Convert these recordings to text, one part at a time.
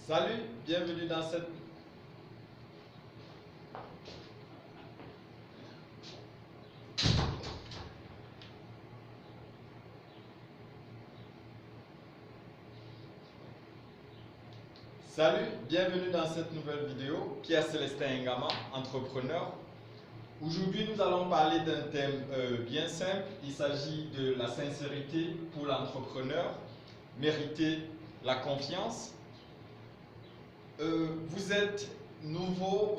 Salut, bienvenue dans cette... Salut, bienvenue dans cette nouvelle vidéo. Pierre Célestin Ngama, entrepreneur. Aujourd'hui, nous allons parler d'un thème bien simple. Il s'agit de la sincérité pour l'entrepreneur, mériter la confiance. Vous êtes nouveau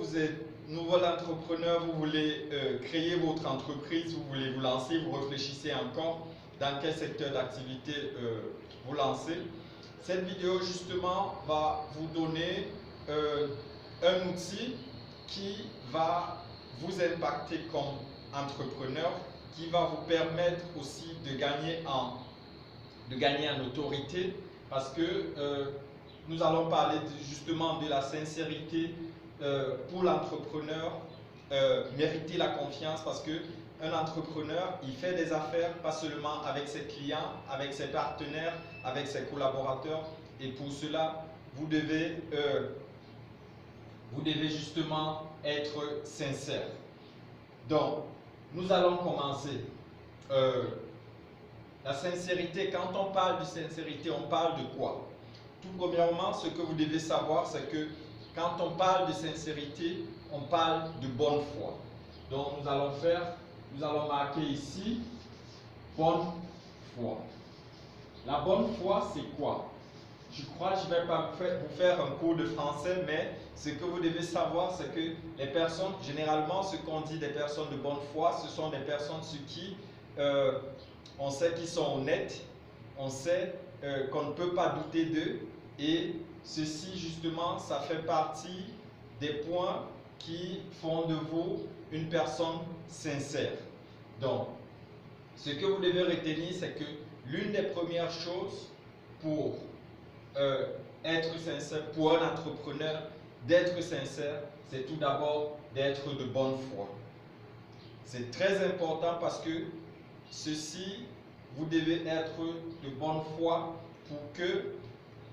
entrepreneur, vous voulez créer votre entreprise, vous voulez vous lancer, vous réfléchissez encore dans quel secteur d'activité vous lancez. Cette vidéo justement va vous donner un outil qui va vous impacter comme entrepreneur, qui va vous permettre aussi de gagner en autorité, parce que nous allons parler justement de la sincérité pour l'entrepreneur, mériter la confiance, parce que un entrepreneur, il fait des affaires pas seulement avec ses clients, avec ses partenaires, avec ses collaborateurs, et pour cela, vous devez justement être sincère. Donc, nous allons commencer. La sincérité, quand on parle de sincérité, on parle de quoi? Tout premièrement, ce que vous devez savoir, c'est que quand on parle de sincérité, on parle de bonne foi. Donc, nous allons marquer ici bonne foi. La bonne foi, c'est quoi? Je crois que je ne vais pas vous faire un cours de français, mais ce que vous devez savoir, c'est que les personnes, généralement, ce qu'on dit des personnes de bonne foi, ce sont des personnes sur qui on sait qu'ils sont honnêtes, on sait qu'on ne peut pas douter d'eux, et ceci, justement, ça fait partie des points qui font de vous une personne sincère. Donc, ce que vous devez retenir, c'est que l'une des premières choses pour être sincère, pour un entrepreneur, d'être sincère, c'est tout d'abord d'être de bonne foi. C'est très important parce que ceci, vous devez être de bonne foi pour que,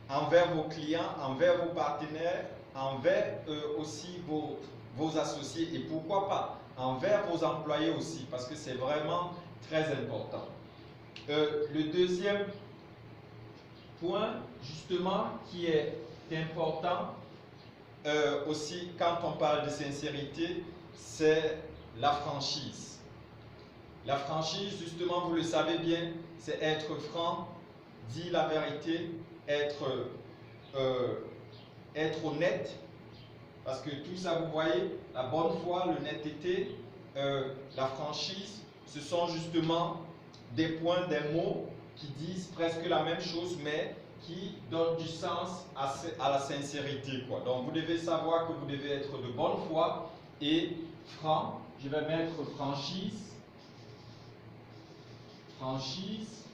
envers vos clients, envers vos partenaires, envers aussi vos associés, et pourquoi pas envers vos employés aussi, parce que c'est vraiment très important. Le deuxième point, justement, qui est important aussi quand on parle de sincérité, c'est la franchise. La franchise, justement, vous le savez bien, c'est être franc, dire la vérité, être honnête, parce que tout ça, vous voyez, la bonne foi, l'honnêteté, la franchise, ce sont justement des points, des mots qui disent presque la même chose, mais qui donnent du sens à la sincérité, quoi. Donc, vous devez savoir que vous devez être de bonne foi et franc. Je vais mettre franchise. Franchise,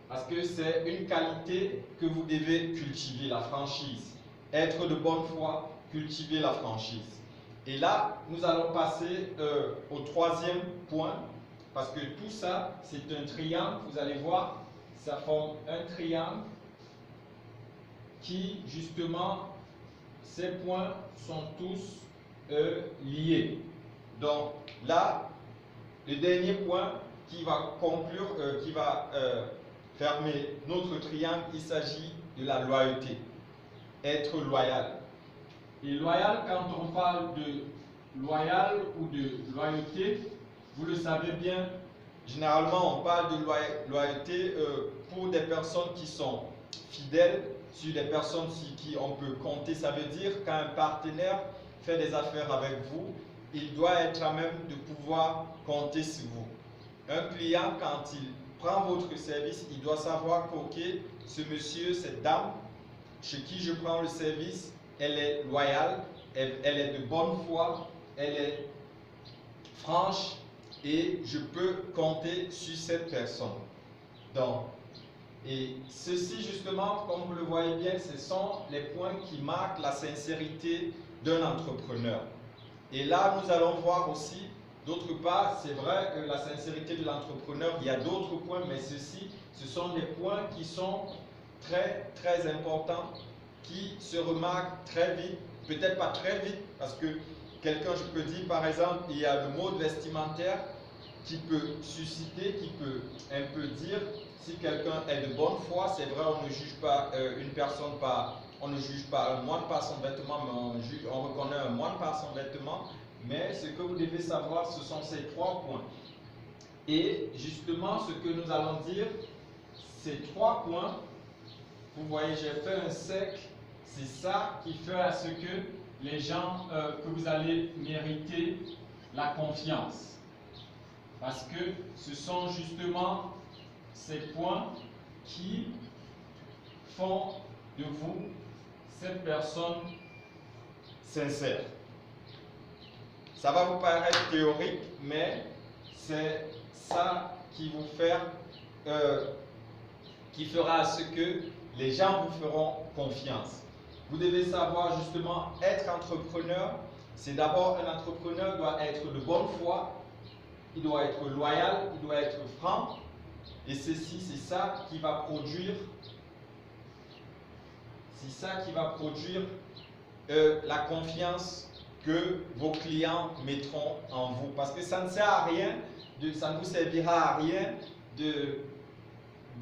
parce que c'est une qualité que vous devez cultiver, la franchise. Être de bonne foi, cultiver la franchise. Et là, nous allons passer au troisième point, parce que tout ça, c'est un triangle. Vous allez voir, ça forme un triangle qui, justement, ces points sont tous liés. Donc là, le dernier point qui va conclure, qui va fermer notre triangle, il s'agit de la loyauté. Être loyal. Et loyal, quand on parle de loyal ou de loyauté, vous le savez bien, généralement on parle de loyauté pour des personnes qui sont fidèles, sur des personnes sur qui on peut compter. Ça veut dire quand un partenaire fait des affaires avec vous, il doit être à même de pouvoir compter sur vous. Un client, quand il prend votre service, il doit savoir que, ok, ce monsieur, cette dame, chez qui je prends le service, elle est loyale, elle est de bonne foi, elle est franche, et je peux compter sur cette personne. Donc, et ceci justement, comme vous le voyez bien, ce sont les points qui marquent la sincérité d'un entrepreneur. Et là, nous allons voir aussi, d'autre part, c'est vrai que la sincérité de l'entrepreneur, il y a d'autres points, mais ceci, ce sont des points qui sont très important qui se remarque très vite, peut-être pas très vite, parce que quelqu'un, je peux dire par exemple, il y a le mode vestimentaire qui peut susciter, qui peut un peu dire si quelqu'un est de bonne foi. C'est vrai, on ne juge pas une personne par, on ne juge pas un moine par son vêtement, mais on reconnaît un moine par son vêtement. Mais ce que vous devez savoir, ce sont ces 3 points. Et justement, ce que nous allons dire, ces 3 points, vous voyez, j'ai fait un cercle, c'est ça qui fait à ce que les gens, que vous allez mériter la confiance. Parce que ce sont justement ces points qui font de vous cette personne sincère. Ça va vous paraître théorique, mais c'est ça qui vous qui fera ce que les gens vous feront confiance. Vous devez savoir justement, être entrepreneur, c'est d'abord un entrepreneur doit être de bonne foi, il doit être loyal, il doit être franc, et ceci, c'est ça qui va produire, la confiance que vos clients mettront en vous. Parce que ça ne sert à rien, ça ne vous servira à rien de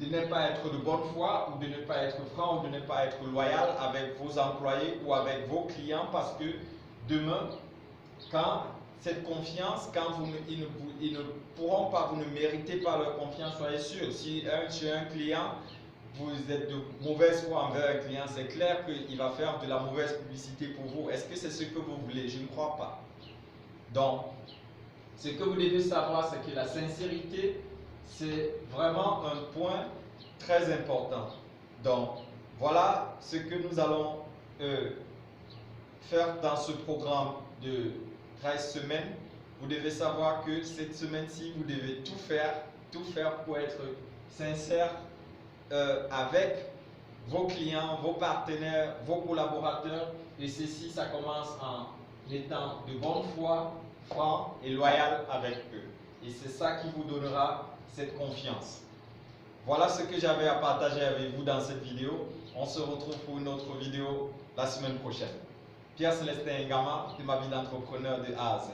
ne pas être de bonne foi ou de ne pas être franc ou de ne pas être loyal avec vos employés ou avec vos clients, parce que demain, quand cette confiance, quand ils ne pourront pas, vous ne méritez pas leur confiance, soyez sûr. Si chez un client, vous êtes de mauvaise foi envers un client, c'est clair qu'il va faire de la mauvaise publicité pour vous. Est-ce que c'est ce que vous voulez? Je ne crois pas. Donc, ce que vous devez savoir, c'est que la sincérité, c'est vraiment un point très important. Donc, voilà ce que nous allons faire dans ce programme de 13 semaines. Vous devez savoir que cette semaine-ci, vous devez tout faire pour être sincère avec vos clients, vos partenaires, vos collaborateurs. Et ceci, ça commence en étant de bonne foi, franc et loyal avec eux. Et c'est ça qui vous donnera cette confiance. Voilà ce que j'avais à partager avec vous dans cette vidéo. On se retrouve pour une autre vidéo la semaine prochaine. Pierre Célestin Ngama, de ma vie d'entrepreneur de A à Z.